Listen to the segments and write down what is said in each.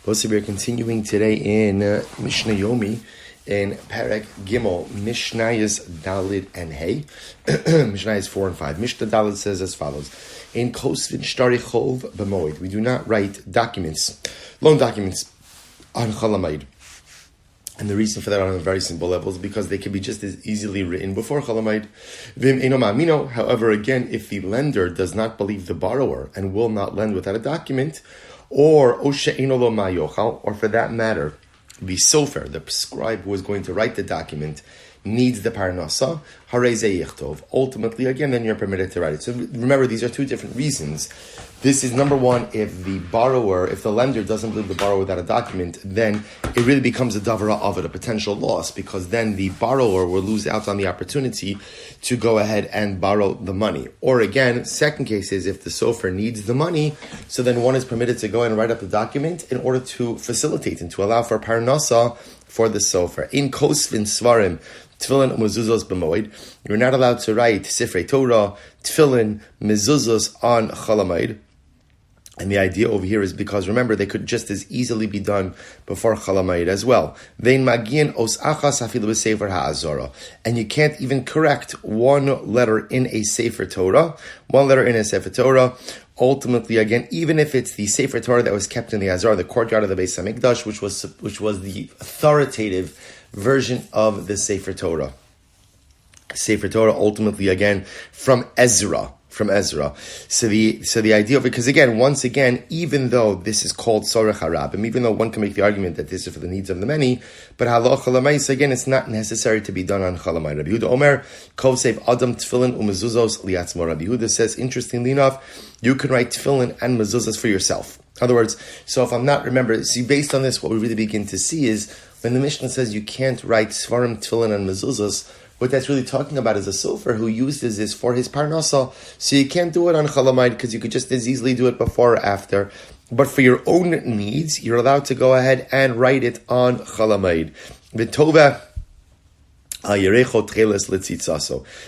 We are continuing today in Mishna Yomi in Perek Gimel, Mishnayos Dalid and Hey. Mishnayos 4 and 5. Mishnah Dalid says as follows: In Kosvin Shtari Chov B'Moed, we do not write documents, loan documents, on Chalamayid. And the reason for that on a very simple level is because they can be just as easily written before Chalamayid. Vim Eino Ma'amino. However, again, if the lender does not believe the borrower and will not lend without a document, or for that matter, the sofer, the scribe who is going to write the document, needs the parnasa, ultimately, again, then you're permitted to write it. So remember, these are two different reasons. This is number one, if the lender doesn't believe the borrower without a document, then it really becomes a davara of it, a potential loss, because then the borrower will lose out on the opportunity to go ahead and borrow the money. Or again, second case is if the sofer needs the money, so then one is permitted to go and write up the document in order to facilitate and to allow for parnasa for the sofer. In kosvin svarim, tefillin mezuzos b'moed, you're not allowed to write sifrei Torah, tefillin, mezuzos on Chalamayid. And the idea over here is because, remember, they could just as easily be done before Chalamayid as well. And you can't even correct one letter in a Sefer Torah, Ultimately, again, even if it's the Sefer Torah that was kept in the Azar, the courtyard of the Beis Hamikdash, which was the authoritative version of the Sefer Torah. Sefer Torah, ultimately, again, from Ezra. So the idea of it, because again, once again, even though this is called Sorech HaRabim, even though one can make the argument that this is for the needs of the many, but Halacha L'Maisa, again, it's not necessary to be done on Chalamayid. Rabbi Yehuda Omer, Kosev Adam Tefillin Umezuzos Liatzmo. Rabbi Yehuda says, interestingly enough, you can write Tefillin and Mezuzos for yourself. In other words, so if I'm not, based on this, what we really begin to see is, when the Mishnah says you can't write Svarim, Tefillin, and Mezuzos, what that's really talking about is a sofer who uses this for his parnasa. So you can't do it on Chalamayid because you could just as easily do it before or after. But for your own needs, you're allowed to go ahead and write it on Chalamayid.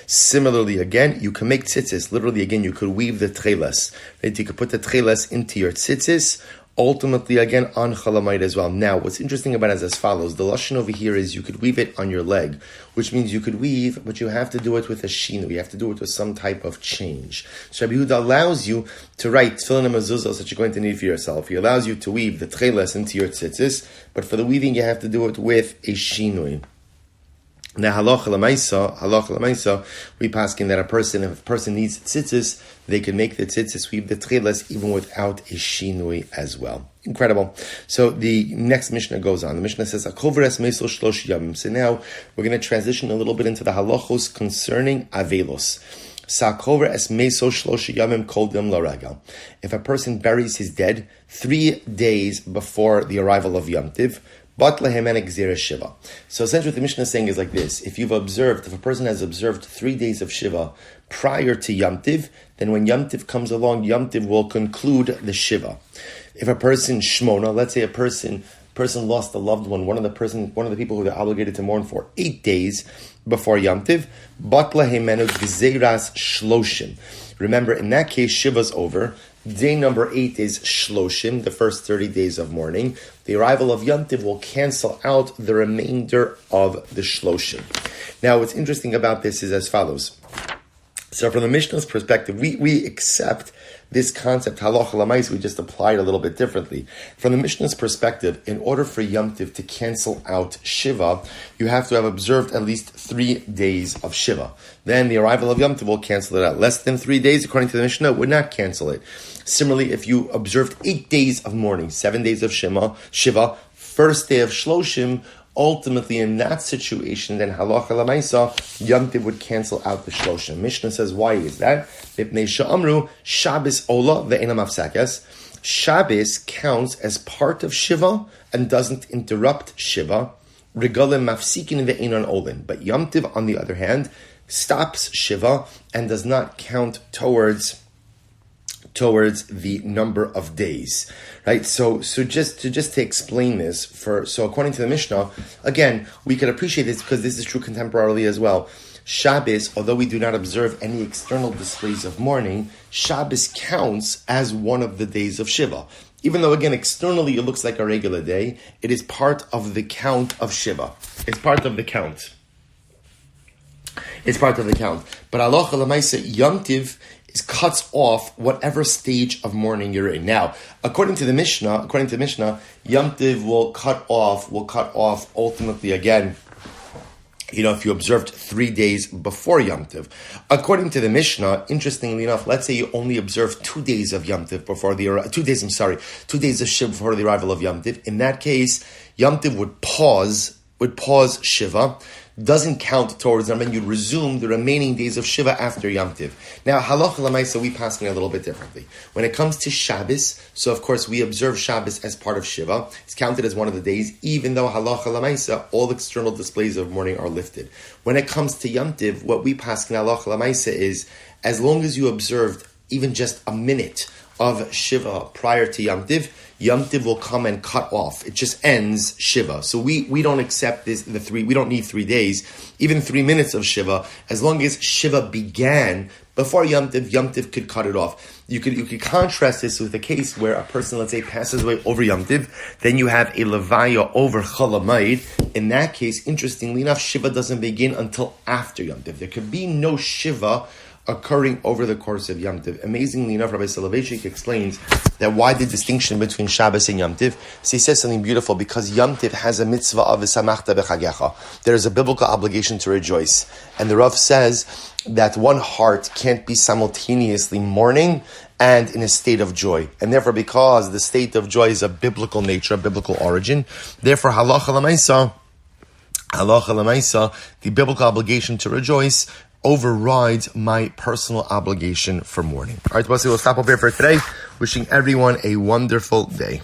Similarly, again, you can make tzitzis. Literally, again, you could weave the tcheles. Right? You could put the tcheles into your tzitzis. Ultimately, again, on Chalamayid as well. Now, what's interesting about it is as follows. The lashon over here is you could weave it on your leg, which means you could weave, but you have to do it with a shinu. You have to do it with some type of change. So Rabbi Yehuda allows you to write tefillin and mezuzos that you're going to need for yourself. He allows you to weave the tcheles into your tzitzis, but for the weaving, you have to do it with a shinui. Now, halacha l'maisa, we paskin that if a person needs tzitzis, they can make the tzitzis, weave the tcheles, even without a shinui as well. Incredible. So the next Mishnah goes on. The Mishnah says, so now we're going to transition a little bit into the halachos concerning avelos. If a person buries his dead 3 days before the arrival of Yom Tiv, so essentially what the Mishnah is saying is like this: if a person has observed 3 days of Shiva prior to Yom Tiv, then when Yom Tiv comes along, Yom Tiv will conclude the Shiva. If a person Shmona, let's say a person lost a loved one, one of the people who they're obligated to mourn for 8 days before Yom Tiv, remember, in that case, Shiva's over. Day number 8 is Shloshim, the first 30 days of mourning. The arrival of Yom Tiv will cancel out the remainder of the Shloshim. Now, what's interesting about this is as follows. So from the Mishnah's perspective, we accept this concept, halacha l'mais, we just apply it a little bit differently. From the Mishnah's perspective, in order for Yom Tiv to cancel out Shiva, you have to have observed at least 3 days of Shiva. Then the arrival of Yom Tiv will cancel it out. Less than 3 days, according to the Mishnah, would not cancel it. Similarly, if you observed 8 days of mourning, 7 days of Shiva, first day of Shloshim, ultimately, in that situation, then halacha l'maisa, Yom Tiv would cancel out the Shloshim. Mishnah says, why is that? Mipnei she'amru, Shabbos ola ve'ena mafsakas. Shabbos counts as part of Shiva and doesn't interrupt Shiva. Regalim mafsikin ve'enon olin. But Yom Tiv, on the other hand, stops Shiva and does not count towards the number of days, right? So just to explain this, so according to the Mishnah, again, we can appreciate this because this is true contemporarily as well. Shabbos, although we do not observe any external displays of mourning, Shabbos counts as one of the days of Shiva. even though, again, externally it looks like a regular day, it is part of the count of Shiva. It's part of the count. It's part of the count. But halacha l'maisa, Yom Tiv cuts off whatever stage of mourning you're in. Now, according to the Mishnah, Yom Tiv will cut off ultimately again, if you observed 3 days before Yom Tiv. According to the Mishnah, interestingly enough, let's say you only observe 2 days of Yom Tiv 2 days of Shiva before the arrival of Yom Tiv. In that case, Yom Tiv would pause Shiva, doesn't count towards them, and you'd resume the remaining days of Shiva after Yom Tiv. Now, halacha l'maisa, we pass a little bit differently. When it comes to Shabbos, so of course we observe Shabbos as part of Shiva. It's counted as one of the days, even though halacha l'maisa, all external displays of mourning are lifted. When it comes to Yom Tiv, what we pass in halacha l'maisa is, as long as you observed even just a minute of Shiva prior to Yom Tiv will come and cut off. It just ends Shiva. So we don't accept we don't need 3 days, even 3 minutes of Shiva, as long as Shiva began before Yom Tiv could cut it off. You could contrast this with a case where a person, let's say, passes away over Yom Tiv, then you have a levaya over Chol Moed. In that case, interestingly enough, Shiva doesn't begin until after Yom Tiv. There could be no Shiva occurring over the course of Yom Tiv. Amazingly enough, Rabbi Soloveitchik explains that why the distinction between Shabbos and Yom Tiv. So he says something beautiful, because Yom Tiv has a mitzvah of v'samachta b'chagecha. There is a biblical obligation to rejoice. And the Rav says that one heart can't be simultaneously mourning and in a state of joy. And therefore, because the state of joy is a biblical nature, a biblical origin, therefore, halacha l'maisa, the biblical obligation to rejoice overrides my personal obligation for mourning. All right, we'll stop over here for today. Wishing everyone a wonderful day.